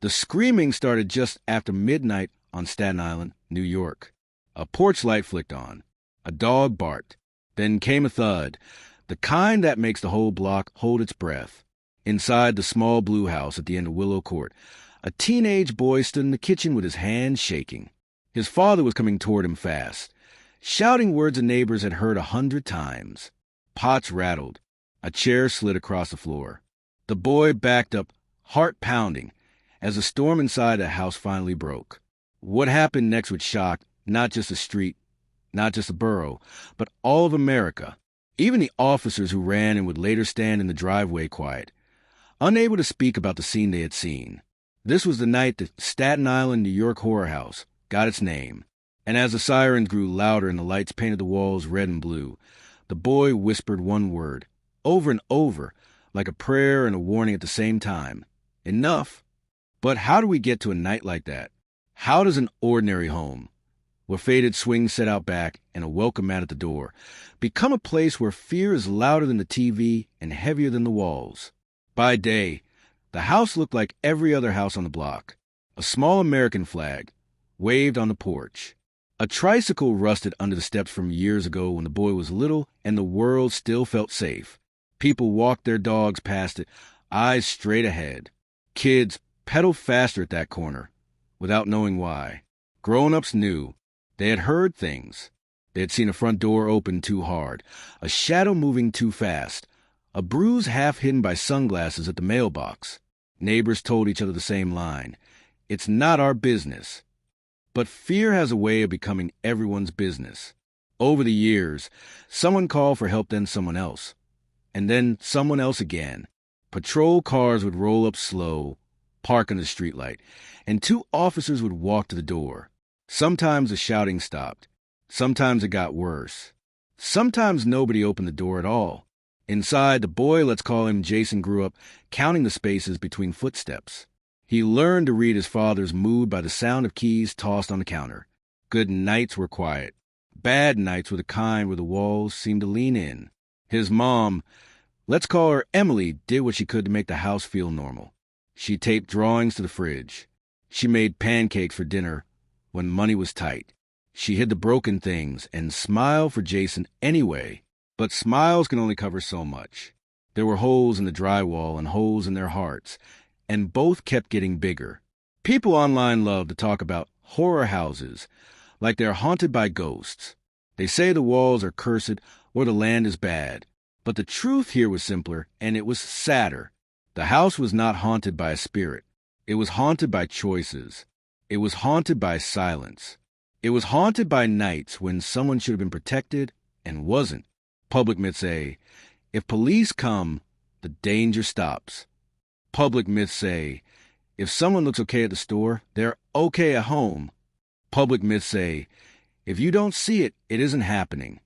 The screaming started just after midnight on Staten Island, New York. A porch light flicked on. A dog barked. Then came a thud, the kind that makes the whole block hold its breath. Inside the small blue house at the end of Willow Court, a teenage boy stood in the kitchen with his hands shaking. His father was coming toward him fast, shouting words the neighbors had heard 100 times. Pots rattled. A chair slid across the floor. The boy backed up, heart pounding, as the storm inside the house finally broke. What happened next would shock not just the street, not just the borough, but all of America, even the officers who ran and would later stand in the driveway quiet, unable to speak about the scene they had seen. This was the night the Staten Island, New York Horror House got its name, and as the sirens grew louder and the lights painted the walls red and blue, the boy whispered one word, over and over, like a prayer and a warning at the same time. Enough. But how do we get to a night like that? How does an ordinary home, with faded swings set out back and a welcome mat at the door, become a place where fear is louder than the TV and heavier than the walls? By day, the house looked like every other house on the block. A small American flag waved on the porch. A tricycle rusted under the steps from years ago when the boy was little and the world still felt safe. People walked their dogs past it, eyes straight ahead. Kids pedaled faster at that corner, without knowing why. Grown-ups knew. They had heard things. They had seen a front door open too hard, a shadow moving too fast, a bruise half hidden by sunglasses at the mailbox. Neighbors told each other the same line. It's not our business. But fear has a way of becoming everyone's business. Over the years, someone called for help, then someone else. And then someone else again. Patrol cars would roll up slow, park on the streetlight, and 2 officers would walk to the door. Sometimes the shouting stopped. Sometimes it got worse. Sometimes nobody opened the door at all. Inside, the boy, let's call him Jason, grew up counting the spaces between footsteps. He learned to read his father's mood by the sound of keys tossed on the counter. Good nights were quiet. Bad nights were the kind where the walls seemed to lean in. His mom, let's call her Emily, did what she could to make the house feel normal. She taped drawings to the fridge. She made pancakes for dinner when money was tight. She hid the broken things and smiled for Jason anyway. But smiles can only cover so much. There were holes in the drywall and holes in their hearts, and both kept getting bigger. People online love to talk about horror houses like they're haunted by ghosts. They say the walls are cursed or the land is bad. But the truth here was simpler, and it was sadder. The house was not haunted by a spirit. It was haunted by choices. It was haunted by silence. It was haunted by nights when someone should have been protected and wasn't. Public myths say, if police come, the danger stops. Public myths say, if someone looks okay at the store, they're okay at home. Public myths say, if you don't see it, it isn't happening.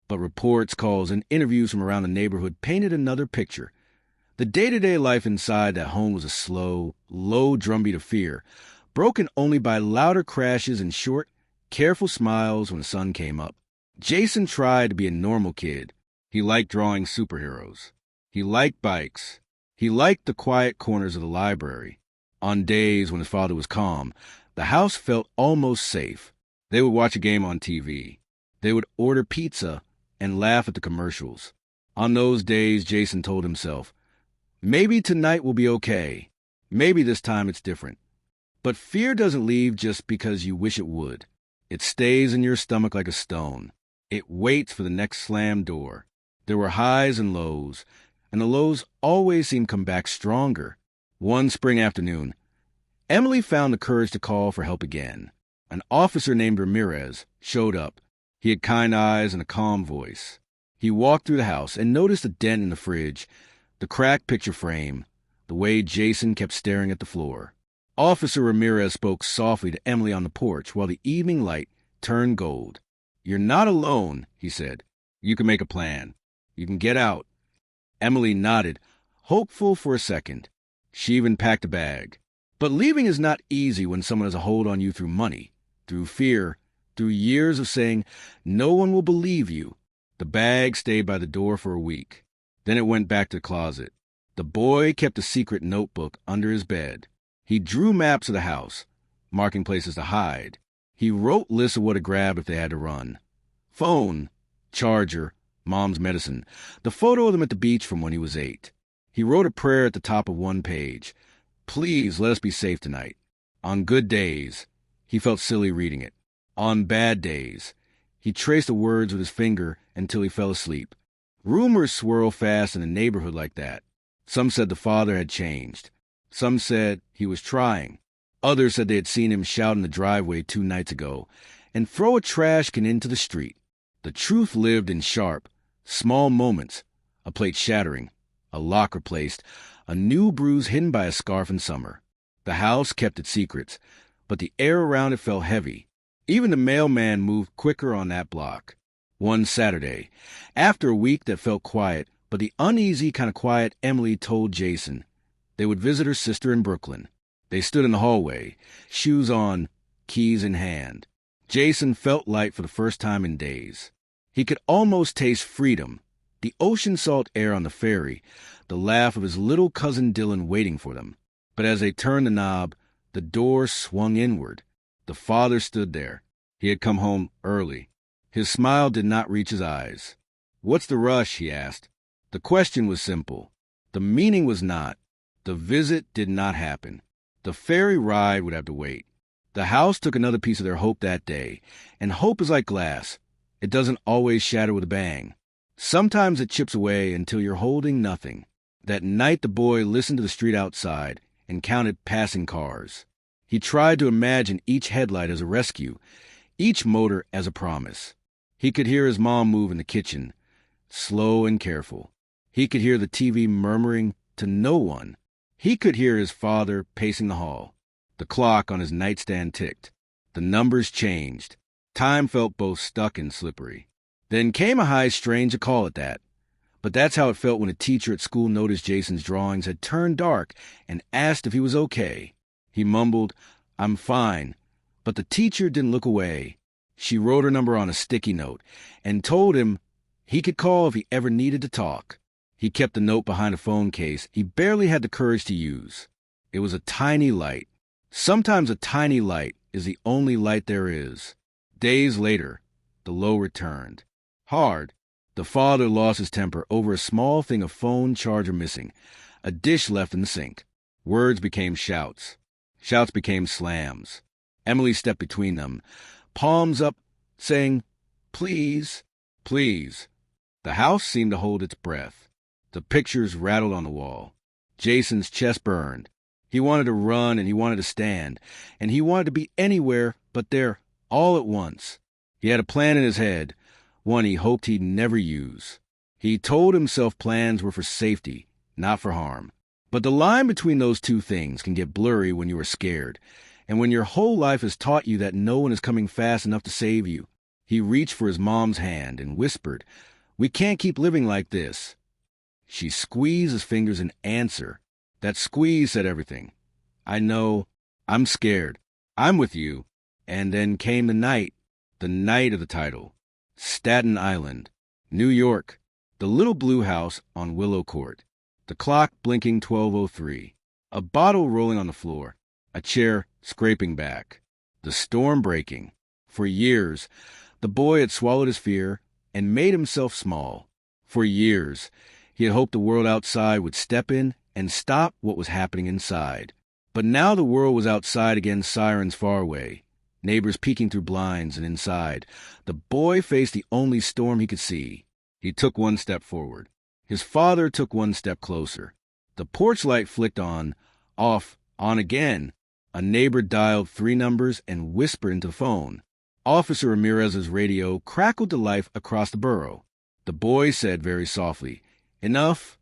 But reports, calls, and interviews from around the neighborhood painted another picture. The day-to-day life inside that home was a slow, low drumbeat of fear, broken only by louder crashes and short, careful smiles when the sun came up. Jason tried to be a normal kid. He liked drawing superheroes. He liked bikes. He liked the quiet corners of the library. On days when his father was calm, the house felt almost safe. They would watch a game on TV. They would order pizza and laugh at the commercials. On those days, Jason told himself, maybe tonight will be okay. Maybe this time it's different. But fear doesn't leave just because you wish it would. It stays in your stomach like a stone. It waits for the next slammed door. There were highs and lows, and the lows always seemed to come back stronger. One spring afternoon, Emily found the courage to call for help again. An officer named Ramirez showed up. He had kind eyes and a calm voice. He walked through the house and noticed a dent in the fridge, the cracked picture frame, the way Jason kept staring at the floor. Officer Ramirez spoke softly to Emily on the porch while the evening light turned gold. You're not alone, he said. You can make a plan. You can get out. Emily nodded, hopeful for a second. She even packed a bag. But leaving is not easy when someone has a hold on you through money, through fear, through years of saying, no one will believe you. The bag stayed by the door for a week. Then it went back to the closet. The boy kept a secret notebook under his bed. He drew maps of the house, marking places to hide. He wrote lists of what to grab if they had to run. Phone, charger, mom's medicine, the photo of them at the beach from when he was 8. He wrote a prayer at the top of one page. Please let us be safe tonight. On good days, he felt silly reading it. On bad days, he traced the words with his finger until he fell asleep. Rumors swirl fast in a neighborhood like that. Some said the father had changed. Some said he was trying. Others said they had seen him shout in the driveway 2 nights ago and throw a trash can into the street. The truth lived in sharp, small moments. A plate shattering, a lock replaced, a new bruise hidden by a scarf in summer. The house kept its secrets, but the air around it felt heavy. Even the mailman moved quicker on that block. One Saturday, after a week that felt quiet, but the uneasy kind of quiet Emily told Jason, they would visit her sister in Brooklyn. They stood in the hallway, shoes on, keys in hand. Jason felt light for the first time in days. He could almost taste freedom, the ocean salt air on the ferry, the laugh of his little cousin Dylan waiting for them. But as they turned the knob, the door swung inward. The father stood there. He had come home early. His smile did not reach his eyes. "What's the rush?" he asked. The question was simple. The meaning was not. The visit did not happen. The ferry ride would have to wait. The house took another piece of their hope that day, and hope is like glass. It doesn't always shatter with a bang. Sometimes it chips away until you're holding nothing. That night the boy listened to the street outside and counted passing cars. He tried to imagine each headlight as a rescue, each motor as a promise. He could hear his mom move in the kitchen, slow and careful. He could hear the TV murmuring to no one. He could hear his father pacing the hall. The clock on his nightstand ticked. The numbers changed. Time felt both stuck and slippery. Then came a high strain to call it that. But that's how it felt when a teacher at school noticed Jason's drawings had turned dark and asked if he was okay. He mumbled, "I'm fine." But the teacher didn't look away. She wrote her number on a sticky note and told him he could call if he ever needed to talk. He kept the note behind a phone case he barely had the courage to use. It was a tiny light. Sometimes a tiny light is the only light there is. Days later, the low returned. Hard. The father lost his temper over a small thing of phone charger missing, a dish left in the sink. Words became shouts. Shouts became slams. Emily stepped between them, palms up, saying, "Please, please." The house seemed to hold its breath. The pictures rattled on the wall. Jason's chest burned. He wanted to run and he wanted to stand, and he wanted to be anywhere but there all at once. He had a plan in his head, one he hoped he'd never use. He told himself plans were for safety, not for harm. But the line between those two things can get blurry when you are scared, and when your whole life has taught you that no one is coming fast enough to save you. He reached for his mom's hand and whispered, "We can't keep living like this." She squeezed his fingers in answer. That squeeze said everything. "I know. I'm scared. I'm with you." And then came the night of the title. Staten Island, New York, the little blue house on Willow Court. The clock blinking 12:03. A bottle rolling on the floor. A chair scraping back. The storm breaking. For years, the boy had swallowed his fear and made himself small. For years, he had hoped the world outside would step in and stop what was happening inside. But now the world was outside again, sirens far away, neighbors peeking through blinds, and inside, the boy faced the only storm he could see. He took one step forward. His father took one step closer. The porch light flicked on, off, on again. A neighbor dialed 3 numbers and whispered into the phone. Officer Ramirez's radio crackled to life across the borough. The boy said very softly, "Enough."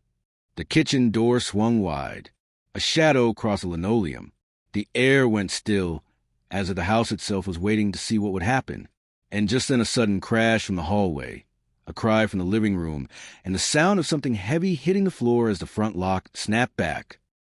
The kitchen door swung wide. A shadow crossed the linoleum. The air went still, as if the house itself was waiting to see what would happen. And just then a sudden crash from the hallway, a cry from the living room, and the sound of something heavy hitting the floor as the front lock snapped back.